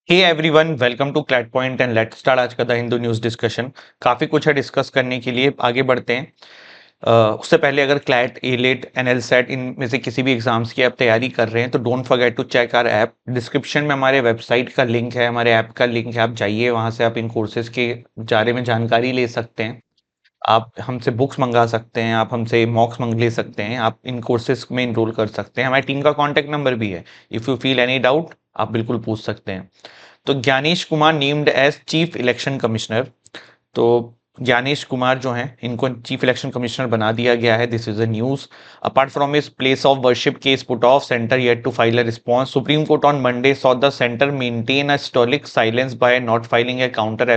Hey everyone, welcome to CLAT point and let's start आज का the Hindu news discussion. काफ़ी कुछ है डिस्कस करने के लिए, आगे बढ़ते हैं। उससे पहले अगर क्लैट, एलेट, एनएलसेट इनमें से किसी भी एग्जाम्स की आप तैयारी कर रहे हैं तो don't forget to check our app. Description में हमारे वेबसाइट का लिंक है, हमारे ऐप का लिंक है, आप जाइए वहाँ से आप इन कोर्सेज के बारे में जानकारी ले सकते हैं। आप हमसे बुक्स मंगा सकते हैं, आप हमसे मॉक्स मंग ले सकते हैं, आप इन कोर्सेज में इनरोल कर सकते हैं। हमारी टीम का कॉन्टैक्ट नंबर भी है, if you feel any doubt आप बिल्कुल पूछ सकते हैं। तो Gyanesh Kumar named as chief election commissioner. तो ज्ञानेश कुमार जो हैं इनको चीफ इलेक्शन कमिश्नर बना दिया गया है। This is a news. Apart from his place of worship case put off, centre yet to file a response. Supreme Court on Monday saw the centre maintain a stoic silence by not filing a counter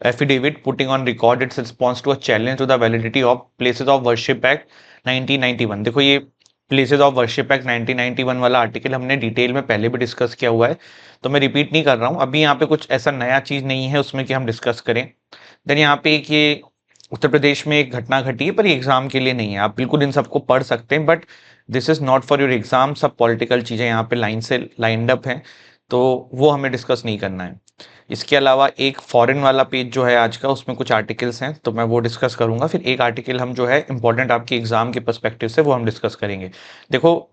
affidavit putting on record its response to a challenge to the validity of Places of Worship Act 1991। देखो, ये places of worship act 1991 वाला article हमने detail में पहले भी discuss किया हुआ है, तो मैं रिपीट नहीं कर रहा हूँ। अभी यहाँ पे कुछ ऐसा नया चीज नहीं है उसमें कि हम डिस्कस करें। देन यहाँ पे एक ये उत्तर प्रदेश में एक घटना घटी है, पर ये एग्जाम के लिए नहीं है। आप बिल्कुल इन सबको पढ़ सकते हैं, but this is not for your exam. सब पॉलिटिकल चीजें यहाँ पे लाइन से लाइंड अप हैं, तो वो हमें डिस्कस नहीं करना है। इसके अलावा एक फॉरेन वाला पेज जो है आज का, उसमें कुछ आर्टिकल्स हैं तो मैं वो डिस्कस करूंगा। फिर एक आर्टिकल हम जो है इंपॉर्टेंट आपके एग्जाम के पर्सपेक्टिव से वो हम डिस्कस करेंगे। देखो,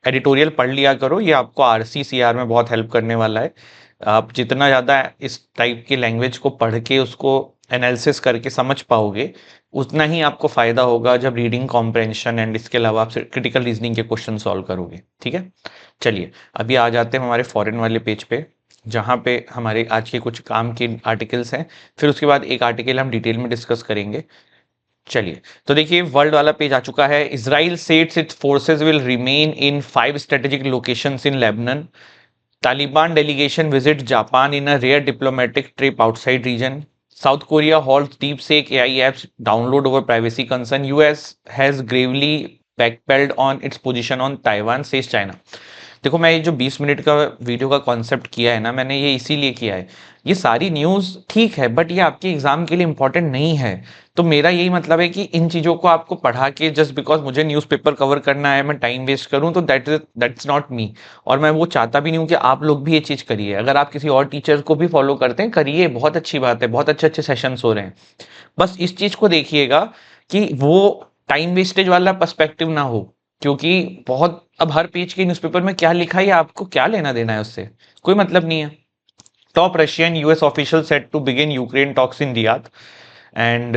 एडिटोरियल पढ़ लिया करो, ये आपको आरसीसीआर में बहुत हेल्प करने वाला है। आप जितना ज़्यादा इस टाइप की लैंग्वेज को पढ़ के उसको एनालिसिस करके समझ पाओगे, उतना ही आपको फायदा होगा जब रीडिंग कॉम्प्रेंशन एंड इसके अलावा आप क्रिटिकल रीजनिंग के क्वेश्चन सॉल्व करोगे। ठीक है, चलिए अभी आ जाते हैं हमारे फॉरेन वाले पेज पे, जहाँ पे हमारे आज के कुछ काम के आर्टिकल्स हैं। फिर उसके बाद एक आर्टिकल हम डिटेल में डिस्कस करेंगे। चलिए, तो देखिए वर्ल्ड वाला पेज आ चुका है। Israel sets it's forces will remain in 5 strategic locations in Lebanon. Taliban delegation visits Japan in a rare diplomatic trip outside region. South Korea halts DeepSeek AI apps download over privacy concern. US has gravely backpedaled on its position on Taiwan, says China। देखो, मैं ये जो 20 minute का video का concept किया है ना, मैंने ये इसीलिए किया है। ये सारी न्यूज़ ठीक है, बट ये आपके एग्जाम के लिए इंपॉर्टेंट नहीं है। तो मेरा यही मतलब है कि इन चीज़ों को आपको पढ़ा के जस्ट बिकॉज मुझे न्यूज़पेपर कवर करना है मैं टाइम वेस्ट करूं, तो दैट्स नॉट मी। और मैं वो चाहता भी नहीं हूं कि आप लोग भी ये चीज़ करिए। अगर आप किसी और टीचर को भी फॉलो करते हैं, करिए, बहुत अच्छी बात है, बहुत अच्छे अच्छे सेशंस हो रहे हैं। बस इस चीज़ को देखिएगा कि वो टाइम वेस्टेज वाला पर्सपेक्टिव ना हो। क्योंकि बहुत, अब हर पेज के न्यूज़पेपर में क्या लिखा है आपको क्या लेना देना है उससे, कोई मतलब नहीं है। Top Russian US official set to begin Ukraine talks in Riyadh. And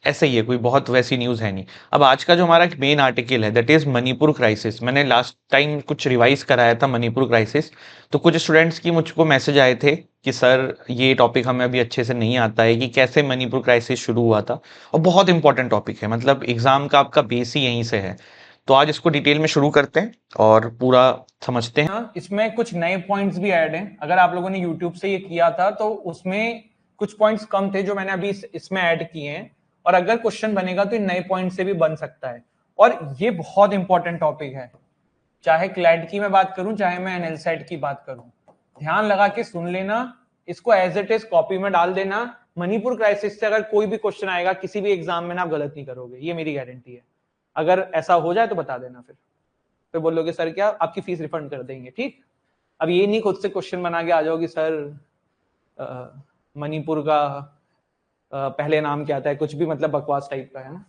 ऐसा ही है, कोई बहुत वैसी न्यूज़ है नहीं। अब आज का जो हमारा मेन आर्टिकल है दैट इज मणिपुर क्राइसिस। मैंने लास्ट टाइम कुछ रिवाइज कराया था मणिपुर क्राइसिस, तो कुछ स्टूडेंट्स की मुझको मैसेज आए थे कि सर ये टॉपिक हमें अभी अच्छे से नहीं आता है कि कैसे मणिपुर क्राइसिस शुरू हुआ था। और बहुत इंपॉर्टेंट टॉपिक है, मतलब एग्जाम का आपका बेस ही यहीं से है। तो आज इसको डिटेल में शुरू करते हैं और पूरा समझते हैं। हाँ, इसमें कुछ नए पॉइंट्स भी ऐड हैं। अगर आप लोगों ने यूट्यूब से ये किया था तो उसमें कुछ पॉइंट्स कम थे जो मैंने अभी इसमें ऐड किए हैं। और अगर क्वेश्चन बनेगा तो इन नए पॉइंट से भी बन सकता है। और ये बहुत इंपॉर्टेंट टॉपिक है, चाहे क्लैट की मैं बात करूं चाहे मैं एनएलसेट की बात करूं। ध्यान लगा के सुन लेना, इसको एज इट इज कॉपी में डाल देना। मणिपुर क्राइसिस से अगर कोई भी क्वेश्चन आएगा किसी भी एग्जाम में ना, आप गलत नहीं करोगे, ये मेरी गारंटी है। अगर ऐसा हो जाए तो बता देना, फिर बोलोगे सर क्या आपकी फीस रिफंड कर देंगे। ठीक, अब ये नहीं खुद से क्वेश्चन बना के आ जाओगी सर मणिपुर का पहले नाम क्या था, कुछ भी मतलब बकवास टाइप का है ना।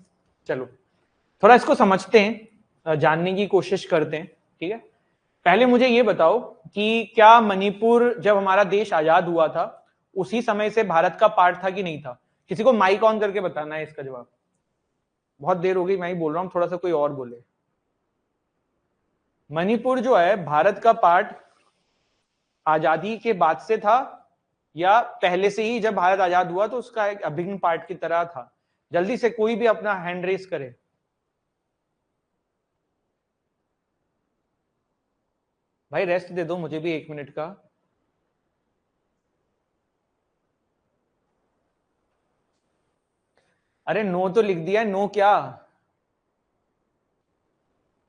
चलो थोड़ा इसको समझते हैं, जानने की कोशिश करते हैं। ठीक है, पहले मुझे ये बताओ कि क्या मणिपुर जब हमारा देश आजाद हुआ था उसी समय से भारत का पार्ट था कि नहीं था? किसी को माइक ऑन करके बताना है इसका जवाब। बहुत देर हो गई, मैं ही बोल रहा हूं, थोड़ा सा कोई और बोले। मणिपुर जो है भारत का पार्ट आजादी के बाद से था या पहले से ही जब भारत आजाद हुआ तो उसका एक अभिन्न पार्ट की तरह था? जल्दी से कोई भी अपना हैंड रेस करे। भाई रेस्ट दे दो मुझे भी 1 मिनट का। अरे नो तो लिख दिया है, नो क्या?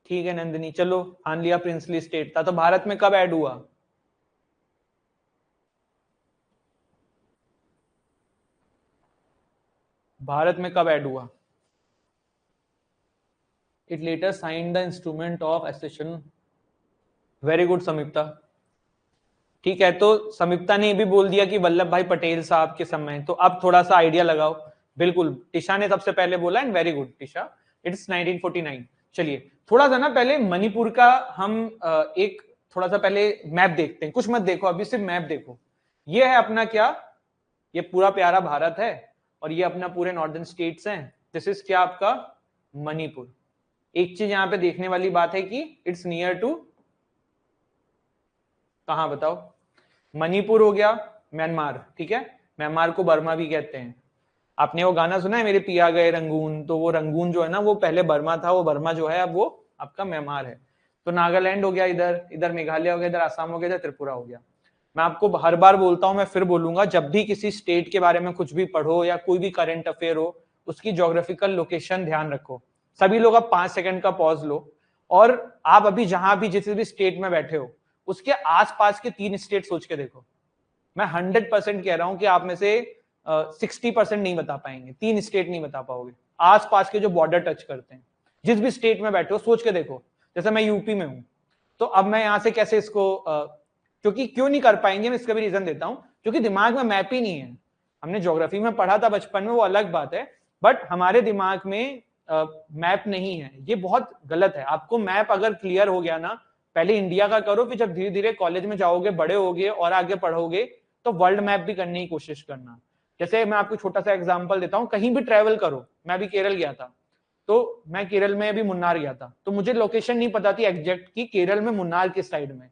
ठीक है नंदिनी, चलो मान लिया प्रिंसली स्टेट था। तो भारत में कब ऐड हुआ? भारत में कब ऐड हुआ? It later signed the instrument of accession. Very good Samipta. ठीक है, तो समीप्ता ने भी बोल दिया कि वल्लभ भाई पटेल साहब के समय, तो अब थोड़ा सा आइडिया लगाओ। बिल्कुल, टिशा ने सबसे पहले बोला, and very good Tisha, it's 1949। चलिए थोड़ा सा ना पहले मणिपुर का हम एक थोड़ा सा पहले मैप देखते हैं। कुछ मत देखो अभी, सिर्फ मैप देखो। ये है अपना क्या, ये पूरा प्यारा भारत है, और ये अपना पूरे नॉर्दर्न स्टेट्स हैं। दिस इज क्या आपका मणिपुर। एक चीज यहाँ पे देखने वाली बात है कि इट्स नियर टू, कहां बताओ, मणिपुर हो गया म्यांमार, ठीक है, म्यांमार को बर्मा भी कहते हैं। आपने वो गाना सुना है मेरे पिया गए रंगून, तो वो रंगून जो है ना वो पहले बर्मा था, वो बर्मा जो है अब वो आपका म्यांमार है। तो नागालैंड हो गया, इधर इधर मेघालय हो गया, इधर आसाम हो गया, इधर त्रिपुरा हो गया। मैं आपको हर बार बोलता हूं, मैं फिर बोलूंगा, जब भी किसी स्टेट के बारे में कुछ भी पढ़ो या कोई भी करंट अफेयर हो, उसकी ज्योग्राफिकल लोकेशन ध्यान रखो। सभी लोग अब 5 सेकंड का पॉज लो, और आप अभी जहां भी जिस भी स्टेट में बैठे हो उसके आसपास के 3 स्टेट सोच के देखो। मैं 100% कह रहा हूं कि आप में से 60% नहीं बता पाएंगे, 3 स्टेट नहीं बता पाओगे आसपास के जो बॉर्डर टच करते हैं। जिस भी स्टेट में बैठे हो सोच के देखो। जैसे मैं यूपी में हूं, तो अब मैं यहां से कैसे इसको क्योंकि क्यों नहीं कर पाएंगे, मैं इसका भी रीजन देता हूं, क्योंकि दिमाग में मैप ही नहीं है। हमने ज्योग्राफी में पढ़ा था बचपन में, वो अलग बात है, बट हमारे दिमाग में मैप नहीं है। ये बहुत गलत है। आपको मैप अगर क्लियर हो गया ना, पहले इंडिया का करो, फिर जब धीरे धीरे कॉलेज में जाओगे, बड़े होगे और आगे पढ़ोगे, तो वर्ल्ड मैप भी करने की कोशिश करना। जैसे मैं आपको छोटा सा एग्जांपल देता हूं, कहीं भी ट्रेवल करो, मैं अभी केरल गया था, तो मैं केरल में भी मुन्नार गया था, तो मुझे लोकेशन नहीं पता थी एग्जैक्ट कि केरल में मुन्नार किस साइड में।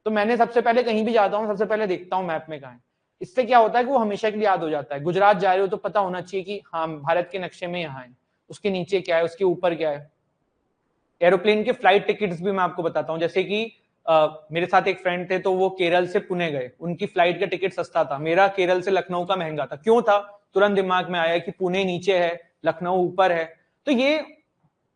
तो मैंने सबसे पहले कहीं भी जाता हूँ, सबसे पहले देखता हूँ मैप में कहाँ है। इससे क्या होता है कि वो हमेशा के लिए याद हो जाता है। गुजरात जा रहे हो तो पता होना चाहिए कि हाँ भारत के नक्शे में यहाँ है, उसके नीचे क्या है, उसके ऊपर क्या है। एरोप्लेन के फ्लाइट टिकट्स भी मैं आपको बताता हूँ। जैसे कि मेरे साथ एक फ्रेंड थे, तो वो केरल से पुणे गए, उनकी फ्लाइट का टिकट सस्ता था, मेरा केरल से लखनऊ का महंगा था। क्यों था? तुरंत दिमाग में आया कि पुणे नीचे है, लखनऊ ऊपर है। तो ये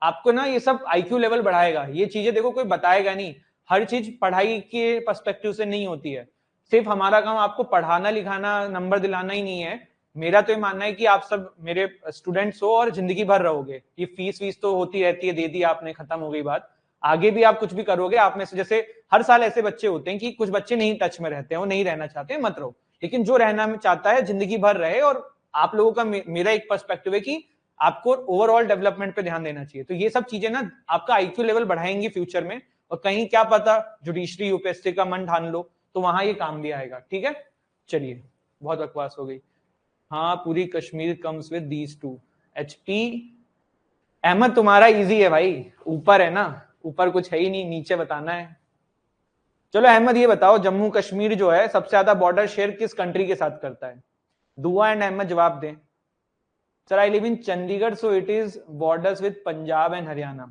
आपको ना ये सब आईक्यू लेवल बढ़ाएगा। ये चीजें देखो कोई बताएगा नहीं, हर चीज पढ़ाई के पर्सपेक्टिव से नहीं होती है। सिर्फ हमारा काम आपको पढ़ाना लिखाना नंबर दिलाना ही नहीं है। मेरा तो ये मानना है कि आप सब मेरे स्टूडेंट्स हो और जिंदगी भर रहोगे। ये फीस वीस तो होती रहती है, दे दी आपने, खत्म हो गई बात। आगे भी आप कुछ भी करोगे, आप में से जैसे हर साल ऐसे बच्चे होते हैं कि कुछ बच्चे नहीं टच में रहते हैं, वो नहीं रहना चाहते हैं, मत रहो। लेकिन जो रहना चाहता है जिंदगी भर रहे। और आप लोगों का मेरा एक पर्सपेक्टिव है कि आपको ओवरऑल डेवलपमेंट पे ध्यान देना चाहिए। तो ये सब चीजें ना आपका आईक्यू लेवल बढ़ाएंगी फ्यूचर में, और कहीं क्या पता जुडिशरी यूपीएससी का मन ठान लो तो वहां ये काम भी आएगा। ठीक है, चलिए बहुत बकवास हो गई। हाँ, पूरी Kashmir comes with these two. HP Ahmad तुम्हारा इजी है भाई, ऊपर है ना, ऊपर कुछ है ही नहीं, नीचे बताना है। चलो अहमद ये बताओ, जम्मू कश्मीर जो है सबसे ज्यादा बॉर्डर शेयर किस कंट्री के साथ करता है? दुआ एंड अहमद जवाब दें। Sir I live in Chandigarh, so it is borders with Punjab and Haryana.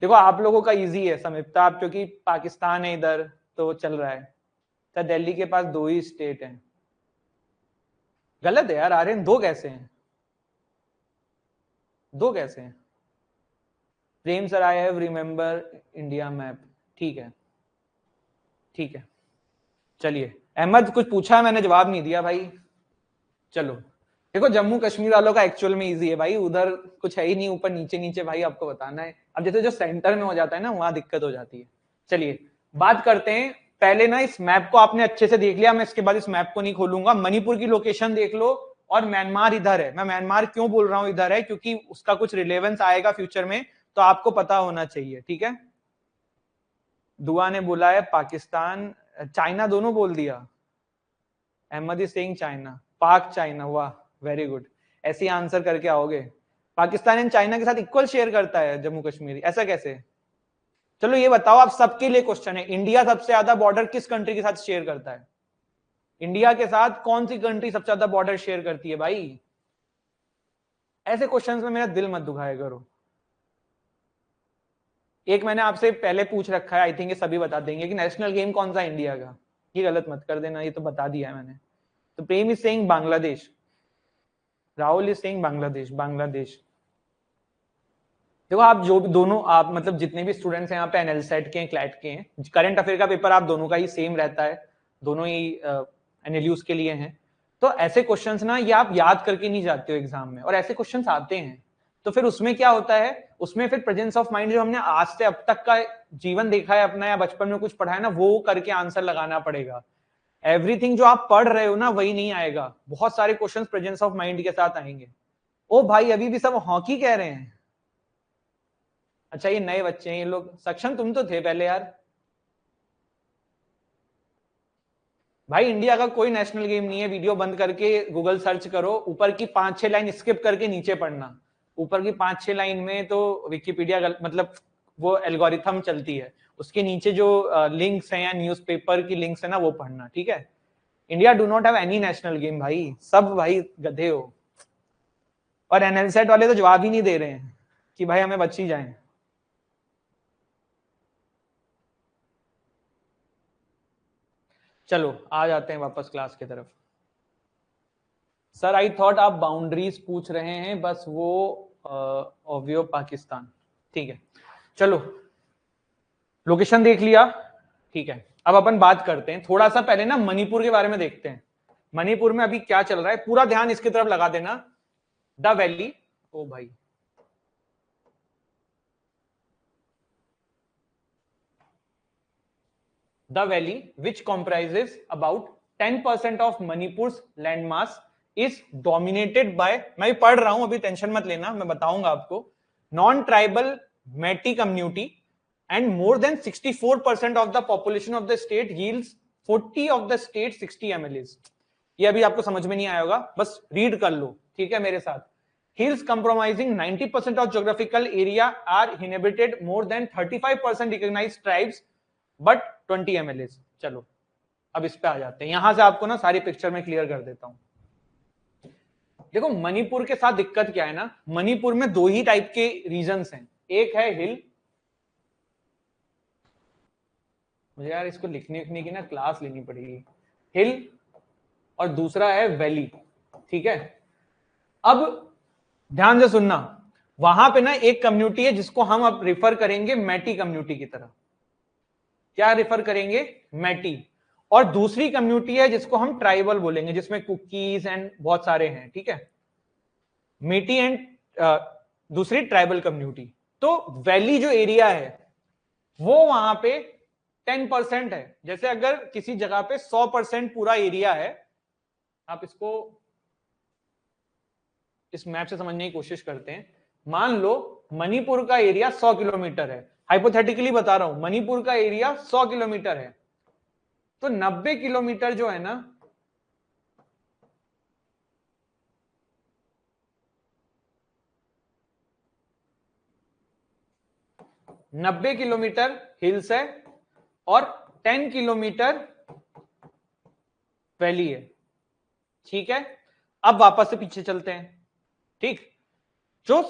देखो आप लोगों का इजी है समीपता, आप क्योंकि पाकिस्तान है इधर तो चल रहा है। सर दिल्ली के पास 2 ही स्टेट हैं। गलत है यार आर्यन, 2 कैसे हैं? 2 कैसे हैं? Prem sir I have remember India map. ठीक है ठीक है, चलिए अहमद कुछ पूछा है मैंने जवाब नहीं दिया भाई। चलो देखो, जम्मू कश्मीर वालों का एक्चुअल में इजी है भाई, उधर कुछ है ही नहीं, ऊपर नीचे नीचे भाई आपको बताना है। अब जैसे जो सेंटर में हो जाता है ना, वहां दिक्कत हो जाती है। चलिए बात करते हैं, पहले ना इस मैप को आपने अच्छे से देख लिया, मैं इसके बाद इस मैप को नहीं खोलूंगा। मणिपुर की लोकेशन देख लो, और म्यांमार इधर है। मैं म्यांमार क्यों बोल रहा हूं इधर है, क्योंकि उसका कुछ रिलेवेंस आएगा फ्यूचर में, तो आपको पता होना चाहिए। ठीक है, दुआ ने बोला है पाकिस्तान चाइना दोनों बोल दिया। अहमद इज सेइंग चाइना, पाक चाइना, वाह वेरी गुड। ऐसे ही आंसर करके आओगे। पाकिस्तान एंड चाइना के साथ इक्वल शेयर करता है जम्मू कश्मीर, ऐसा कैसे? चलो ये बताओ, आप सबके लिए क्वेश्चन है, इंडिया सबसे ज्यादा बॉर्डर किस कंट्री के साथ शेयर करता है? इंडिया के साथ कौन सी कंट्री सबसे ज्यादा बॉर्डर शेयर करती है भाई? ऐसे क्वेश्चंस में मेरा दिल मत दुखाया करो। एक मैंने आपसे पहले पूछ रखा है, आई थिंक ये सभी बता देंगे, कि नेशनल गेम कौन सा इंडिया का। ये गलत मत कर देना, ये तो बता दिया है मैंने। तो Prem is saying Bangladesh, Rahul is saying Bangladesh. Bangladesh देखो, आप जो भी दोनों आप मतलब जितने भी स्टूडेंट्स हैं यहाँ पे एनएलसेट के हैं, क्लैट के हैं, करंट अफेयर का पेपर आप दोनों का ही सेम रहता है, दोनों ही एनएलयूज के लिए हैं। तो ऐसे क्वेश्चंस ना ये आप याद करके नहीं जाते हो एग्जाम में, और ऐसे क्वेश्चंस आते हैं। तो फिर उसमें क्या होता है, उसमें फिर प्रेजेंस ऑफ माइंड जो हमने आज से अब तक का जीवन देखा है अपना, या बचपन में कुछ पढ़ा है ना, वो करके आंसर लगाना पड़ेगा। एवरीथिंग जो आप पढ़ रहे हो ना वही नहीं आएगा, बहुत सारे क्वेश्चंस प्रेजेंस ऑफ माइंड के साथ आएंगे। ओ भाई अभी भी सब हॉकी कह रहे हैं। अच्छा ये नए बच्चे हैं ये लोग, सक्षम तुम तो थे पहले यार। भाई इंडिया का कोई नेशनल गेम नहीं है, वीडियो बंद करके गूगल सर्च करो, ऊपर की 5-6 लाइन स्किप करके नीचे पढ़ना। ऊपर की 5-6 लाइन में तो विकिपीडिया मतलब वो एल्गोरिथम चलती है, उसके नीचे जो लिंक्स हैं या न्यूज़पेपर की लिंक्स है ना वो पढ़ना, ठीक है। India do not have any national game भाई, सब भाई गधे हो। और एनएलसेट वाले तो जवाब ही नहीं दे रहे हैं कि भाई हमें बच ही जाए। चलो आ जाते हैं वापस क्लास की तरफ। सर आई थॉट आप बाउंड्रीज पूछ रहे हैं, बस वो ओवियो पाकिस्तान, ठीक है। चलो लोकेशन देख लिया, ठीक है। अब अपन बात करते हैं थोड़ा सा पहले ना मणिपुर के बारे में देखते हैं। मणिपुर में अभी क्या चल रहा है, पूरा ध्यान इसकी तरफ लगा देना। द वैली, ओ भाई The valley, which comprises about 10% of Manipur's landmass, is dominated by, मैं पढ़ रहा हूं अभी टेंशन मत लेना, मैं बताऊंगा आपको, non-tribal Metis community, and more than 64% of the population of the state yields 40 of the state 60 MLAs। ये अभी आपको समझ में नहीं आया होगा, बस रीड कर लो, ठीक है मेरे साथ। Hills comprising 90% of geographical area are inhabited more than 35% recognized tribes but 20 MLAs। चलो अब इस पे आ जाते हैं, यहां से आपको ना सारी पिक्चर में क्लियर कर देता हूं। देखो मणिपुर के साथ दिक्कत क्या है ना, मणिपुर में दो ही टाइप के रीजन्स हैं, एक है हिल, मुझे यार इसको लिखने की ना क्लास लेनी पड़ेगी, हिल, और दूसरा है वैली, ठीक है। अब ध्यान से सुनना, वहां पे ना एक कम्युनिटी है जिसको हम अब रिफर करेंगे मैटी कम्युनिटी की तरह। क्या रिफर करेंगे, मैटी। और दूसरी कम्युनिटी है जिसको हम ट्राइबल बोलेंगे, जिसमें कुकीज एंड बहुत सारे हैं, ठीक है। मेटी एंड दूसरी ट्राइबल कम्युनिटी। तो वैली जो एरिया है वो वहां पे 10% है। जैसे अगर किसी जगह पे 100% पूरा एरिया है, आप इसको इस मैप से समझने की कोशिश करते हैं। मान लो मणिपुर का एरिया 100 किलोमीटर है, हाइपोथेटिकली बता रहा हूं, मणिपुर का एरिया 100 किलोमीटर है, तो 90 किलोमीटर जो है ना, नब्बे किलोमीटर हिल्स है और 10 किलोमीटर वैली है, ठीक है। अब वापस से पीछे चलते हैं, ठीक। जो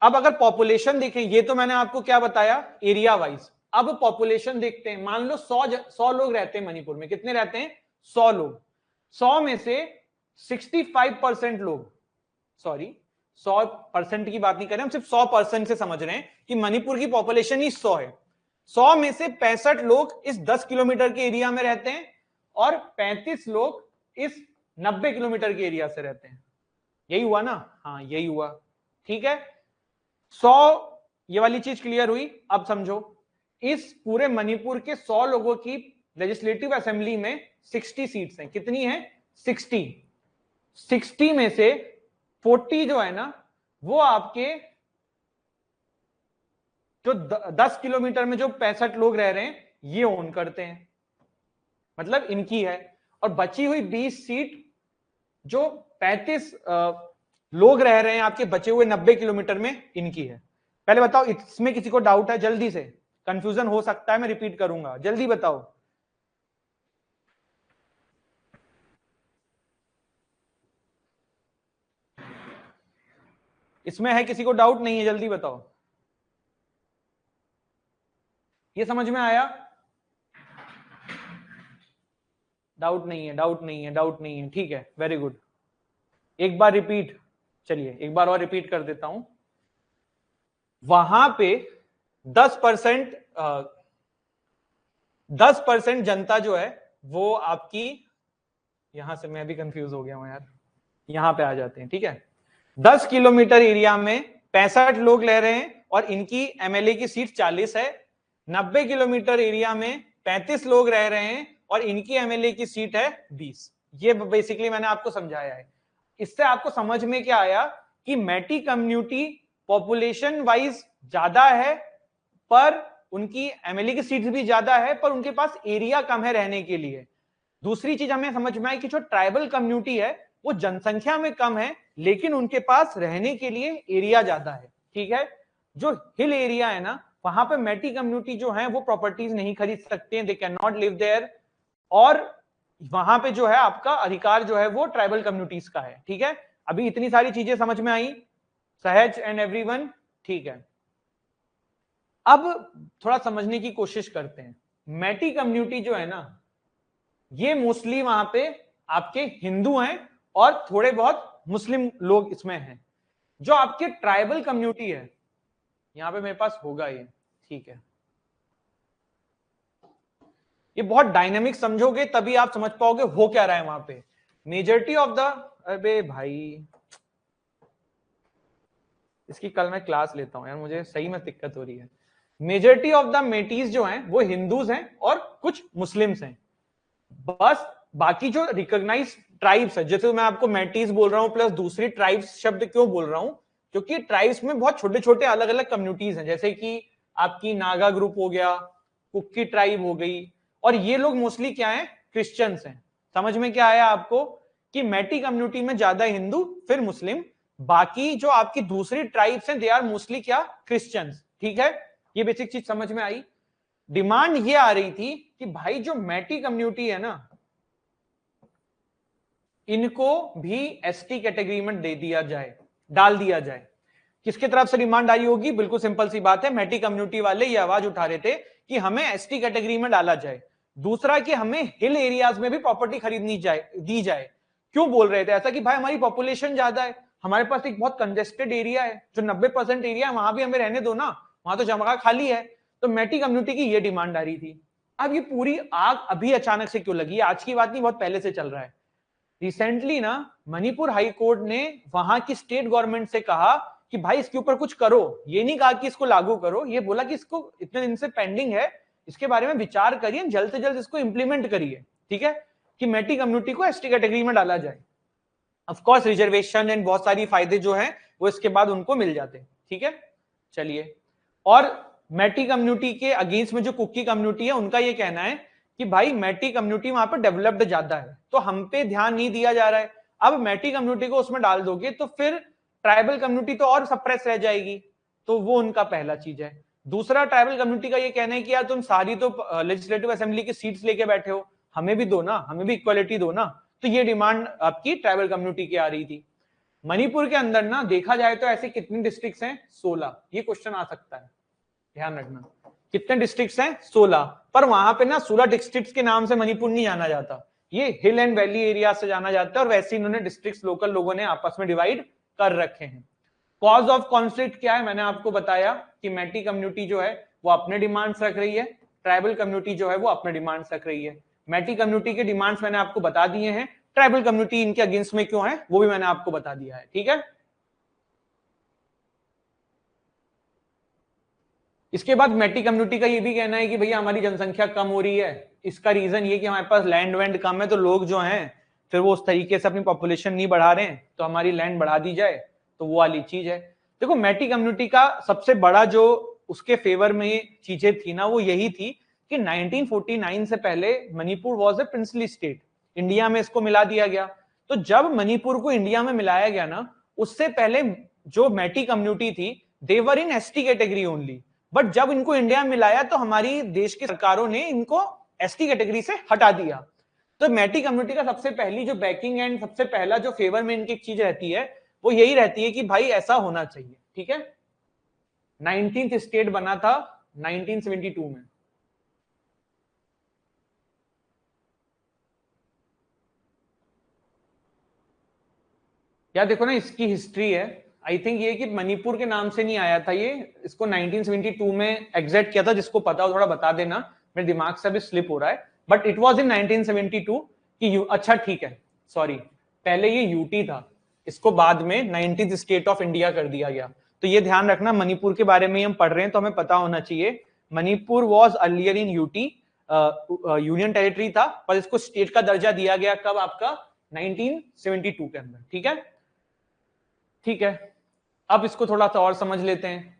अब अगर पॉपुलेशन देखें, ये तो मैंने आपको क्या बताया एरिया वाइज, अब पॉपुलेशन देखते हैं। मान लो 100 लोग रहते हैं मणिपुर में, कितने रहते हैं, 100 लोग। 100 में से 65% लोग, सॉरी 100% की बात नहीं कर रहे हम, सिर्फ 100% से समझ रहे हैं कि मणिपुर की पॉपुलेशन ही 100 है। 100 में से 65 लोग इस 10 किलोमीटर के एरिया में रहते हैं और 35 लोग इस 90 किलोमीटर के एरिया से रहते हैं। यही हुआ ना, हाँ यही हुआ, ठीक है। 100 ये वाली चीज क्लियर हुई। अब समझो इस पूरे मणिपुर के 100 लोगों की लेजिस्लेटिव असेंबली में 60 सीट्स हैं। कितनी है, 60 में से 40 जो है ना वो आपके जो 10 किलोमीटर में जो 65 लोग रह रहे हैं ये ओन करते हैं, मतलब इनकी है। और बची हुई 20 सीट जो 35 लोग रह रहे हैं आपके बचे हुए 90 किलोमीटर में, इनकी है। पहले बताओ इसमें किसी को डाउट है, जल्दी से, कंफ्यूजन हो सकता है, मैं रिपीट करूंगा, जल्दी बताओ। इसमें है किसी को डाउट, नहीं है, जल्दी बताओ। ये समझ में आया, डाउट नहीं है, डाउट नहीं है, डाउट नहीं है, ठीक है, वेरी गुड। एक बार रिपीट, चलिए एक बार और रिपीट कर देता हूं। वहां पे 10% जनता जो है वो आपकी, यहां से मैं भी कंफ्यूज हो गया हूं यार, यहां पे आ जाते हैं, ठीक है। 10 किलोमीटर एरिया में 65 लोग रह रहे हैं और इनकी एमएलए की सीट 40 है। 90 किलोमीटर एरिया में 35 लोग रह रहे हैं और इनकी एमएलए की सीट है 20। ये बेसिकली मैंने आपको समझाया है। इससे आपको समझ में क्या आया कि मैटी कम्युनिटी पॉपुलेशन वाइज ज्यादा है, पर उनकी एमएलए की सीट्स भी ज्यादा है, पर उनके पास एरिया कम है रहने के लिए। दूसरी चीज हमें समझ में आई कि जो ट्राइबल कम्युनिटी है वो जनसंख्या में कम है, लेकिन उनके पास रहने के लिए एरिया ज्यादा है। ठीक है, जो हिल एरिया है ना, वहां पे मैटी कम्युनिटी जो है वो प्रॉपर्टीज नहीं खरीद सकते हैं, they can not live there, और वहां पे जो है आपका अधिकार जो है वो ट्राइबल कम्युनिटीज का है। ठीक है, अभी इतनी सारी चीजें समझ में आई, सहज एंड एवरीवन? ठीक है, अब थोड़ा समझने की कोशिश करते हैं। मैटी कम्युनिटी जो है ना, ये मोस्टली वहां पे आपके हिंदू हैं और थोड़े बहुत मुस्लिम लोग इसमें हैं। जो आपके ट्राइबल कम्युनिटी है, यहां पे मेरे पास होगा ये, ठीक है, ये बहुत डायनेमिक समझोगे तभी आप समझ पाओगे हो क्या रहा है वहां पे। मेजॉरिटी ऑफ द, अबे भाई इसकी कल मैं क्लास लेता हूं यार, मुझे सही में दिक्कत हो रही है। मेजॉरिटी ऑफ द मेटीज जो हैं वो हिंदूज हैं और कुछ मुस्लिम्स हैं। बस बाकी जो रिकॉग्नाइज ट्राइब्स है, जैसे मैं आपको मेटीज बोल रहा हूं प्लस दूसरी ट्राइब्स शब्द क्यों बोल रहा हूं, क्योंकि ट्राइब्स में बहुत छोटे छोटे अलग अलग कम्युनिटीज हैं, जैसे कि आपकी नागा ग्रुप हो गया, कुक्की ट्राइब हो गई, और ये लोग मोस्टली क्या है, क्रिश्चियंस हैं। समझ में क्या आया आपको कि मैटी कम्युनिटी में ज्यादा हिंदू फिर मुस्लिम, बाकी जो आपकी दूसरी ट्राइब्स हैं दे आर मोस्टली क्या, क्रिश्चियंस। ठीक है, ये बेसिक चीज समझ में आई। डिमांड ये आ रही थी कि भाई जो मैटी कम्युनिटी है ना, इनको भी एसटी कैटेगरी में दे दिया जाए, डाल दिया जाए। किसकी तरफ से डिमांड आई होगी? बिल्कुल सिंपल सी बात है, मैटी कम्युनिटी वाले ये आवाज उठा रहे थे कि हमें एसटी कैटेगरी में डाला जाए। दूसरा कि हमें हिल एरियाज में भी प्रॉपर्टी खरीदनी जाए, दी जाए। क्यों बोल रहे थे ऐसा? कि भाई हमारी पॉपुलेशन ज्यादा है, हमारे पास एक बहुत कंजेस्टेड एरिया है, जो 90% एरिया है वहां भी हमें रहने दो ना, वहां तो जगह खाली है। तो मैटी कम्युनिटी की ये डिमांड आ रही थी। अब ये पूरी आग अभी अचानक से क्यों लगी? आज की बात नहीं, बहुत पहले से चल रहा है। रिसेंटली ना मणिपुर हाई कोर्ट ने वहां की स्टेट गवर्नमेंट से कहा कि भाई इसके ऊपर कुछ करो। ये नहीं कहा कि इसको लागू करो, ये बोला कि इसको इतने दिन से पेंडिंग है, इसके बारे में विचार करिए, जल्द से जल्द इसको इंप्लीमेंट करिए। ठीक है, कि मैटी कम्युनिटी को एसटी कैटेगरी में डाला जाए। ऑफ कोर्स रिजर्वेशन एंड बहुत सारी फायदे जो हैं वो इसके बाद उनको मिल जाते हैं। ठीक है, चलिए। और मैटी कम्युनिटी के अगेंस्ट में जो कुकी कम्युनिटी है, उनका ये कहना है कि भाई मैटी कम्युनिटी वहां पर डेवलप्ड ज्यादा है, तो हम पे ध्यान नहीं दिया जा रहा है। अब मैटी कम्युनिटी को उसमें डाल दोगे तो फिर ट्राइबल कम्युनिटी तो और सप्रेस रह जाएगी। तो वो उनका पहला चीज है। दूसरा, ट्राइबल कम्युनिटी का ये कहना है कि यार तुम सारी तो लेजिस्लेटिव असेंबली की सीट्स लेके बैठे हो, हमें भी दो ना, हमें भी इक्वालिटी दो ना। तो ये डिमांड आपकी ट्राइबल कम्युनिटी की आ रही थी। मणिपुर के अंदर ना देखा जाए तो ऐसे कितनी डिस्ट्रिक्ट्स हैं? 16। ये क्वेश्चन आ सकता है, ध्यान रखना। कितने डिस्ट्रिक्ट्स हैं? 16। पर वहां पे ना 16 डिस्ट्रिक्ट्स के नाम से मणिपुर नहीं जाना जाता, ये हिल एंड वैली एरिया से जाना जाता है, और वैसे इन्होंने डिस्ट्रिक्ट्स लोकल लोगों ने आपस में डिवाइड कर रखे हैं। कॉज ऑफ कॉन्फ्लिक्ट क्या है? मैंने आपको बताया कि मैटी कम्युनिटी जो है वो अपने डिमांड्स रख रही है, ट्राइबल कम्युनिटी जो है वो अपने डिमांड्स रख रही है। मैटी कम्युनिटी के डिमांड्स मैंने आपको बता दिए हैं, ट्राइबल कम्युनिटी इनके अगेंस्ट में क्यों है वो भी मैंने आपको बता दिया है। ठीक है, इसके बाद मैटी कम्युनिटी का ये भी कहना है कि भैया हमारी जनसंख्या कम हो रही है, इसका रीजन ये कि हमारे पास लैंड वैंड कम है, तो लोग जो हैं फिर वो उस तरीके से अपनी पॉपुलेशन नहीं बढ़ा रहे हैं, तो हमारी लैंड बढ़ा दी जाए, तो वो वाली चीज है। देखो मैटी कम्युनिटी का सबसे बड़ा जो उसके फेवर में चीजें थी ना, वो यही थी कि 1949 से पहले Manipur was a princely state, India में इसको मिला दिया गया। तो जब मणिपुर को इंडिया में मिलाया गया ना, उससे पहले जो मैटी कम्युनिटी थी दे वर इन एसटी कैटेगरी ओनली, बट जब इनको इंडिया में मिलाया तो हमारी देश की सरकारों ने इनको एसटी कैटेगरी से हटा दिया। तो मैटी कम्युनिटी का सबसे पहली जो बैकिंग एंड सबसे पहला जो फेवर में इनकी चीज रहती है वो यही रहती है कि भाई ऐसा होना चाहिए। ठीक है, 19th स्टेट बना था 1972 में। यार देखो ना, इसकी हिस्ट्री है, आई थिंक ये कि मणिपुर के नाम से नहीं आया था ये, इसको 1972 में एग्जैक्ट किया था। जिसको पता हो थोड़ा बता देना, मेरे दिमाग से अभी स्लिप हो रहा है, बट इट वाज इन 1972 कि अच्छा ठीक है, सॉरी, पहले ये यूटी था, इसको बाद में 19th स्टेट ऑफ इंडिया कर दिया गया। तो ये ध्यान रखना, मणिपुर के बारे में हम पढ़ रहे हैं तो हमें पता होना चाहिए, Manipur was earlier in UT union territory था, पर इसको स्टेट का दर्जा दिया गया कब? आपका 1972 के अंदर। ठीक है, ठीक है। अब इसको थोड़ा सा और समझ लेते हैं।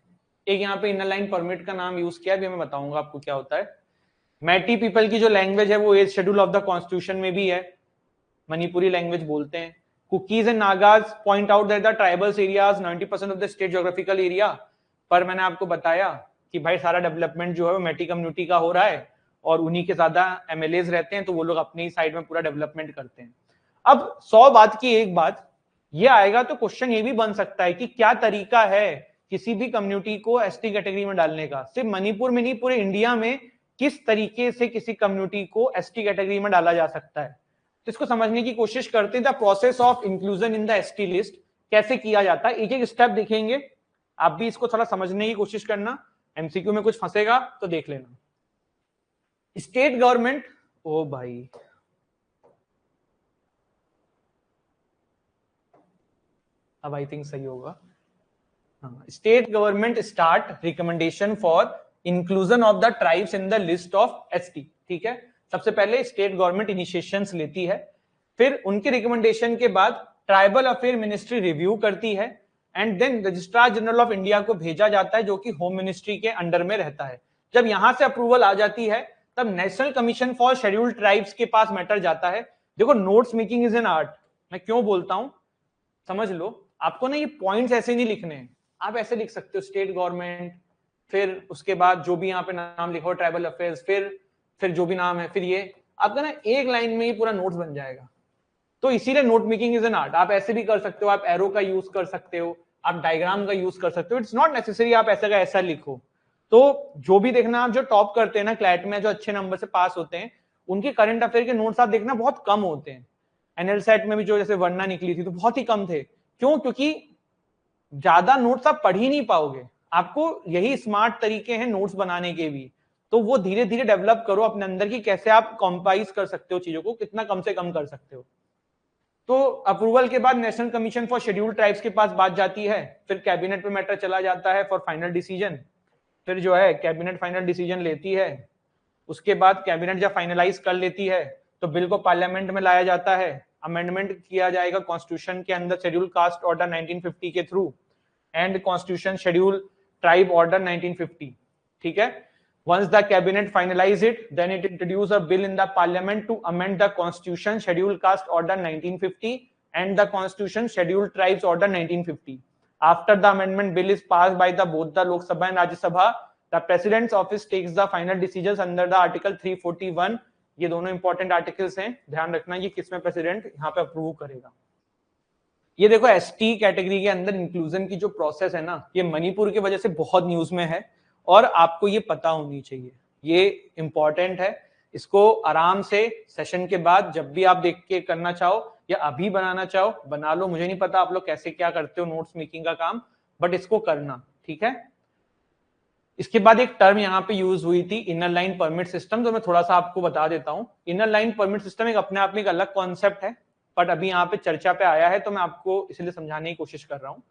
एक यहाँ पे इनर लाइन परमिट का नाम यूज किया, अभी मैं बताऊंगा आपको क्या होता है। मैटी पीपल की जो लैंग्वेज है वो 8th schedule of the constitution में भी है, मणिपुरी लैंग्वेज बोलते हैं। Cookies and Nagas point out that the tribals areas 90% of the state geographical area, पर मैंने आपको बताया कि भाई सारा डेवलपमेंट जो है वो मैटी कम्युनिटी का हो रहा है और उन्हीं के ज्यादा एमएलएज रहते हैं, तो वो लोग अपनी ही साइड में पूरा डेवलपमेंट करते हैं। अब 100 बात की एक बात ये आएगा तो क्वेश्चन ये भी बन सकता है कि क्या तरीका है किसी भी कम्युनिटी को एसटी कैटेगरी में डालने का? सिर्फ मणिपुर में नहीं, पूरे इंडिया में किस तरीके से किसी कम्युनिटी को एसटी कैटेगरी में डाला जा सकता है? तो इसको समझने की कोशिश करते हैं। The process of inclusion in the ST list कैसे किया जाता है, एक एक स्टेप देखेंगे। आप भी इसको थोड़ा समझने की कोशिश करना, एमसीक्यू में कुछ फंसेगा तो देख लेना। स्टेट गवर्नमेंट, ओ भाई अब आई थिंक सही होगा। State government start recommendation for inclusion of the tribes in the list of ST. ठीक है, सबसे पहले स्टेट गवर्नमेंट इनिशिएशंस लेती है, फिर उनके रिकमेंडेशन के बाद ट्राइबल अफेयर मिनिस्ट्री रिव्यू करती है and then registrar general of India को भेजा जाता है जो कि होम मिनिस्ट्री के अंडर में रहता है। जब यहां से अप्रूवल आ जाती है तब national commission for scheduled tribes के पास मैटर जाता है। देखो, notes making is an art, मैं क्यों बोलता हूं समझ लो। आपको ना ये पॉइंट्स ऐसे नहीं लिखने हैं, आप ऐसे लिख सकते हो स्टेट गवर्नमेंट, फिर उसके बाद जो भी यहाँ पे नाम लिखो ट्राइबल अफेयर्स, फिर जो भी नाम है, फिर ये आपका ना एक लाइन में ही पूरा नोट्स बन जाएगा। तो इसीलिए note making is an art. आप ऐसे भी कर सकते हो, आप एरो का यूज कर सकते हो, आप डायग्राम का यूज कर सकते हो। इट्स नॉट नेसेसरी आप ऐसा का ऐसा लिखो। तो जो भी देखना, आप जो टॉप करते हैं ना क्लैट में, जो अच्छे नंबर से पास होते हैं, उनके करंट अफेयर के नोट्स आप देखना बहुत कम होते हैं। एनएल सेट में भी जो जैसे वरना निकली थी तो बहुत ही कम थे। क्यों? क्योंकि ज्यादा नोट्स आप पढ़ ही नहीं पाओगे। आपको यही स्मार्ट तरीके हैं नोट्स बनाने के भी, तो वो धीरे धीरे डेवलप करो अपने अंदर की कैसे आप कॉम्पाइज कर सकते हो चीजों को, कितना कम से कम कर सकते हो। तो अप्रूवल के बाद national commission for scheduled tribes के पास बात जाती है, फिर कैबिनेट में मैटर चला जाता है फॉर फाइनल डिसीजन। फिर जो है कैबिनेट फाइनल डिसीजन लेती है, उसके बाद कैबिनेट जब फाइनलाइज कर लेती है तो बिल को पार्लियामेंट में लाया जाता है, अमेंडमेंट किया जाएगा कॉन्स्टिट्यूशन के अंदर शेड्यूल कास्ट ऑर्डर 1950 के through and constitution schedule tribe order 1950। ठीक है, once the cabinet finalize it, then it introduce a bill in the parliament to amend the constitution schedule caste order 1950 and the constitution schedule tribes order 1950. After the amendment bill is passed by the both the lok sabha and rajya sabha, the president's office takes the final decisions under the article 341. ये दोनों important articles हैं, ध्यान रखना ये किसमें president यहाँ पे approve करेगा। ये देखो एसटी कैटेगरी के अंदर इंक्लूजन की जो प्रोसेस है ना, ये मणिपुर की वजह से बहुत न्यूज में है और आपको ये पता होनी चाहिए, ये इंपॉर्टेंट है। इसको आराम से सेशन के बाद जब भी आप देख के करना चाहो या अभी बनाना चाहो बना लो। मुझे नहीं पता आप लोग कैसे क्या करते हो नोट्स मेकिंग का काम, बट इसको करना। ठीक है, इसके बाद एक टर्म यहाँ पे यूज हुई थी इनर लाइन परमिट सिस्टम, तो मैं थोड़ा सा आपको बता देता हूँ। इनर लाइन परमिट सिस्टम एक अपने आप में एक अलग कॉन्सेप्ट है, बट अभी यहाँ पे चर्चा पे आया है तो मैं आपको इसलिए समझाने की कोशिश कर रहा हूँ।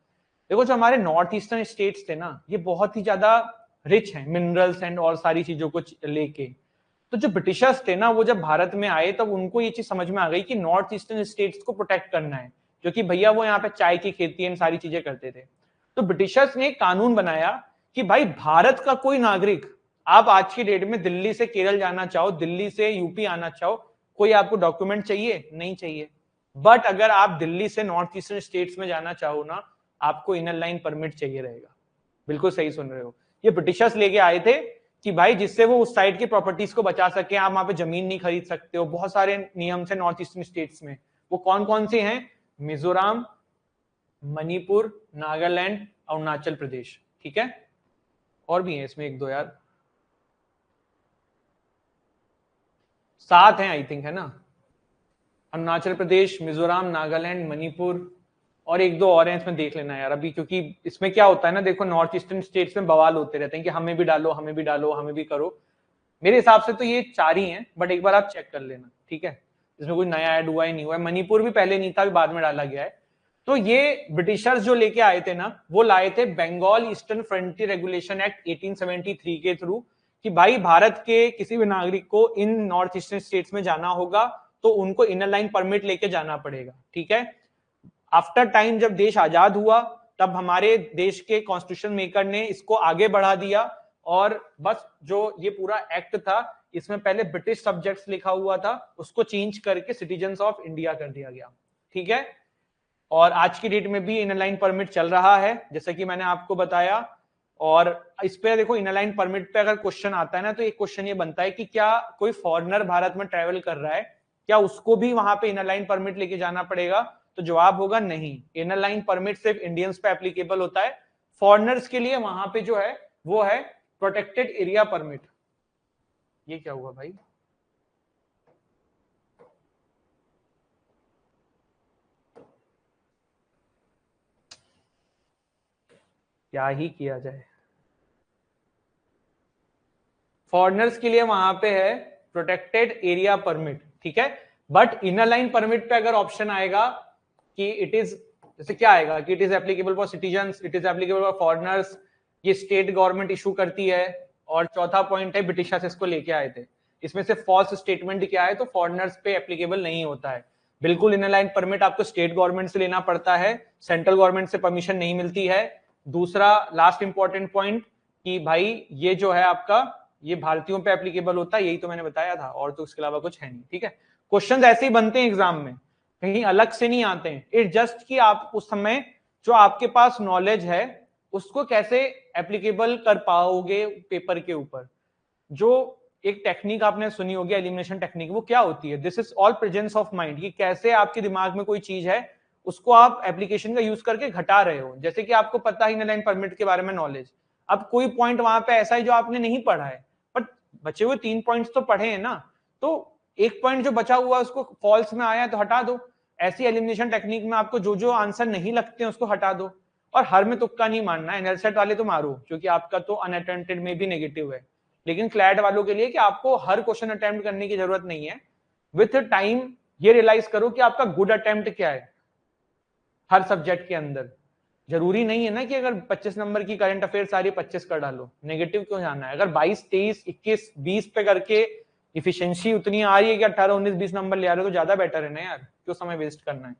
देखो, जो हमारे नॉर्थ ईस्टर्न स्टेट्स थे ना, ये बहुत ही ज्यादा रिच हैं मिनरल्स एंड और सारी चीजों को लेके। तो जो ब्रिटिशर्स थे ना, वो जब भारत में आए तब उनको ये चीज समझ में आ गई कि नॉर्थ ईस्टर्न स्टेट्स को प्रोटेक्ट करना है, क्योंकि भैया वो यहाँ पे चाय की खेती एंड सारी चीजें करते थे। तो ब्रिटिशर्स ने एक कानून बनाया कि भाई भारत का कोई नागरिक, आप आज की डेट में दिल्ली से केरल जाना चाहो, दिल्ली से यूपी आना चाहो, कोई आपको डॉक्यूमेंट चाहिए? नहीं चाहिए। बट अगर आप दिल्ली से नॉर्थ ईस्टर्न स्टेट्स में जाना चाहो ना, आपको इनर लाइन परमिट चाहिए रहेगा। बिल्कुल सही सुन रहे हो, ये ब्रिटिशर्स लेके आए थे कि भाई जिससे वो उस साइड की प्रॉपर्टीज को बचा सके। आप वहां पे जमीन नहीं खरीद सकते हो, बहुत सारे नियम से नॉर्थ ईस्टर्न स्टेट्स में। वो कौन कौन से हैं? मिजोरम, मणिपुर, नागालैंड, अरुणाचल प्रदेश। ठीक है, और भी है इसमें एक दो यार, 7 हैं आई थिंक, है ना? अरुणाचल प्रदेश, मिजोरम, नागालैंड, मणिपुर और एक दो और हैं, इसमें देख लेना यार अभी, क्योंकि इसमें क्या होता है ना, देखो नॉर्थ ईस्टर्न स्टेट्स में बवाल होते रहते हैं कि हमें भी डालो, हमें भी डालो, हमें भी करो। मेरे हिसाब से तो ये 4 ही हैं, बट एक बार आप चेक कर लेना। ठीक है, इसमें कोई नया ऐड हुआ है नहीं हुआ है। मणिपुर भी पहले नहीं था, अभी बाद में डाला गया है। तो ये ब्रिटिशर्स जो लेके आए थे ना, वो लाए थे Bengal eastern frontier regulation act 1873 के थ्रू, कि भाई भारत के किसी भी नागरिक को इन नॉर्थ ईस्टर्न स्टेट्स में जाना होगा तो उनको इनर लाइन परमिट लेके जाना पड़ेगा, ठीक है। आफ्टर टाइम जब देश आजाद हुआ तब हमारे देश के कॉन्स्टिट्यूशन मेकर ने इसको आगे बढ़ा दिया और बस जो ये पूरा एक्ट था इसमें पहले ब्रिटिश सब्जेक्ट्स लिखा हुआ था, उसको चेंज करके सिटीजन्स ऑफ इंडिया कर दिया गया, ठीक है। और आज की डेट में भी इनर लाइन परमिट चल रहा है जैसे कि मैंने आपको बताया। और इस पे देखो इनर लाइन परमिट पे अगर क्वेश्चन आता है ना तो एक क्वेश्चन ये बनता है कि क्या कोई फॉरेनर भारत में ट्रेवल कर रहा है, क्या उसको भी वहां पे इनर लाइन परमिट लेके जाना पड़ेगा? तो जवाब होगा नहीं, इनर लाइन परमिट सिर्फ इंडियंस पे एप्लीकेबल होता है। फॉरेनर्स के लिए वहां पे जो है वो है प्रोटेक्टेड एरिया परमिट। ये क्या हुआ भाई? क्या ही किया जाए। फॉरेनर्स के लिए वहां पे है प्रोटेक्टेड एरिया परमिट, ठीक है। बट इनर लाइन परमिट पे अगर ऑप्शन आएगा कि इट इज, जैसे क्या आएगा कि it is applicable for citizens, it is applicable for foreigners, ये स्टेट गवर्नमेंट इशू करती है। और चौथा पॉइंट है ब्रिटिशर्स इसको लेके आए थे, इसमें से फॉल्स स्टेटमेंट क्या है तो फॉरेनर्स पे एप्लीकेबल नहीं होता है। बिल्कुल इनर लाइन परमिट आपको स्टेट गवर्नमेंट से लेना पड़ता है, सेंट्रल गवर्नमेंट से परमिशन नहीं मिलती है। दूसरा लास्ट इंपॉर्टेंट पॉइंट कि भाई ये जो है आपका ये भारतीयों पे एप्लीकेबल होता है, यही तो मैंने बताया था, और तो इसके अलावा कुछ है नहीं, ठीक है। क्वेश्चन ऐसे ही बनते हैं एग्जाम में, कहीं अलग से नहीं आते हैं। इट जस्ट कि आप उस समय जो आपके पास नॉलेज है उसको कैसे एप्लीकेबल कर पाओगे पेपर के ऊपर। जो एक टेक्निक आपने सुनी होगी एलिमिनेशन टेक्निक, वो क्या होती है? This is all presence of mind, कि कैसे आपके दिमाग में कोई चीज है उसको आप एप्लीकेशन का यूज करके घटा रहे हो। जैसे कि आपको पता ही इनर लाइन परमिट के बारे में नॉलेज, अब कोई पॉइंट वहां पे ऐसा है जो आपने नहीं पढ़ा है, बट बचे हुए 3 पॉइंट्स तो पढ़े हैं ना, तो एक पॉइंट जो बचा हुआ उसको फॉल्स में आया है तो हटा दो। ऐसी एलिमिनेशन टेक्निक में आपको जो जो आंसर नहीं लगते हैं उसको हटा दो, और हर में तुक्का नहीं मारना है। एनएलसेट वाले तो मारो क्योंकि आपका तो अनअटेम्प्टेड में भी नेगेटिव है, लेकिन क्लैट वालों के लिए कि आपको हर क्वेश्चन अटेम्प्ट करने की जरूरत नहीं है। विथ टाइम ये रियलाइज करो कि आपका गुड अटेम्प्ट क्या है हर सब्जेक्ट के अंदर। जरूरी नहीं है ना कि अगर 25 नंबर की करंट अफेयर सारी 25 कर डालो, नेगेटिव क्यों जाना है? अगर 22, 23, 21, 20 पे करके इफिशिएंसी उतनी आ रही है कि 18, 19, 20 नंबर ले आ रहे हो तो ज्यादा बेटर है ना यार, क्यों समय वेस्ट करना है।